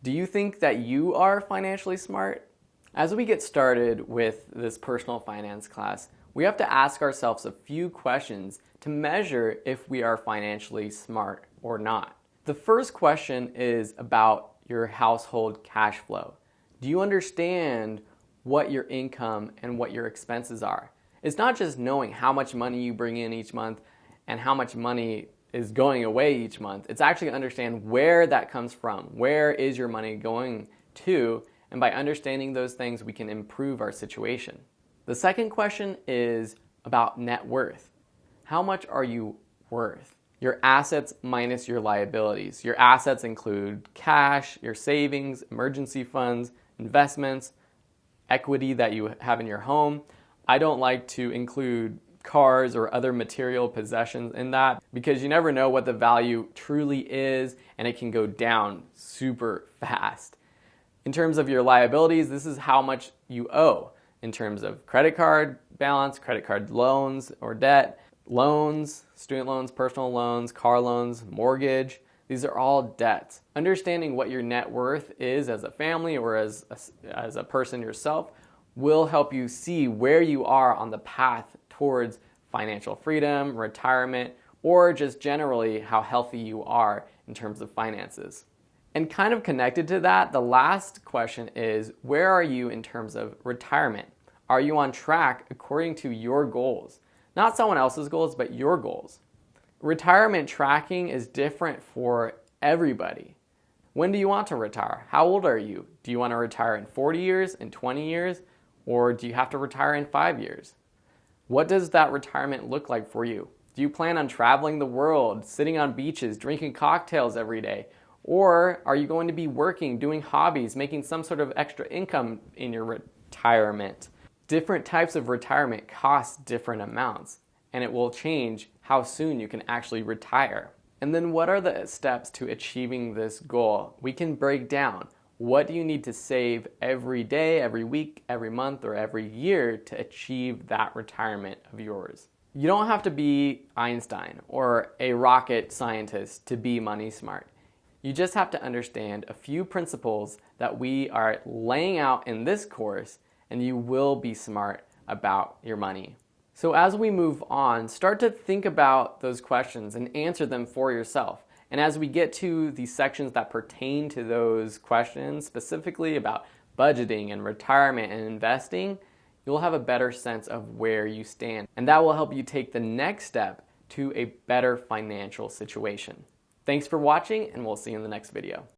Do you think that you are financially smart? As we get started with this personal finance class, we have to ask ourselves a few questions to measure if we are financially smart or not. The first question is about your household cash flow. Do you understand what your income and what your expenses are? It's not just knowing how much money you bring in each month and how much money is going away each month. It's actually understand where that comes from. Where is your money going to? And by understanding those things, we can improve our situation. The second question is about net worth. How much are you worth? Your assets minus your liabilities. Your assets include cash, your savings, emergency funds, investments, equity that you have in your home. I don't like to include cars or other material possessions in that because you never know what the value truly is and it can go down super fast. In terms of your liabilities, this is how much you owe in terms of credit card balance, credit card loans or debt, loans, student loans, personal loans, car loans, mortgage. These are all debts. Understanding what your net worth is as a family or as a person yourself will help you see where you are on the path towards financial freedom, retirement, or just generally how healthy you are in terms of finances. And kind of connected to that, the last question is, where are you in terms of retirement? Are you on track according to your goals? Not someone else's goals, but your goals. Retirement tracking is different for everybody. When do you want to retire? How old are you? Do you want to retire in 40 years, in 20 years, or do you have to retire in 5 years? What does that retirement look like for you? Do you plan on traveling the world, sitting on beaches, drinking cocktails every day? Or are you going to be working, doing hobbies, making some sort of extra income in your retirement? Different types of retirement cost different amounts, and it will change how soon you can actually retire. And then what are the steps to achieving this goal? We can break down. What do you need to save every day, every week, every month, or every year to achieve that retirement of yours? You don't have to be Einstein or a rocket scientist to be money smart. You just have to understand a few principles that we are laying out in this course, and you will be smart about your money. So as we move on, start to think about those questions and answer them for yourself. And as we get to the sections that pertain to those questions, specifically about budgeting and retirement and investing, you'll have a better sense of where you stand. And that will help you take the next step to a better financial situation. Thanks for watching, and we'll see you in the next video.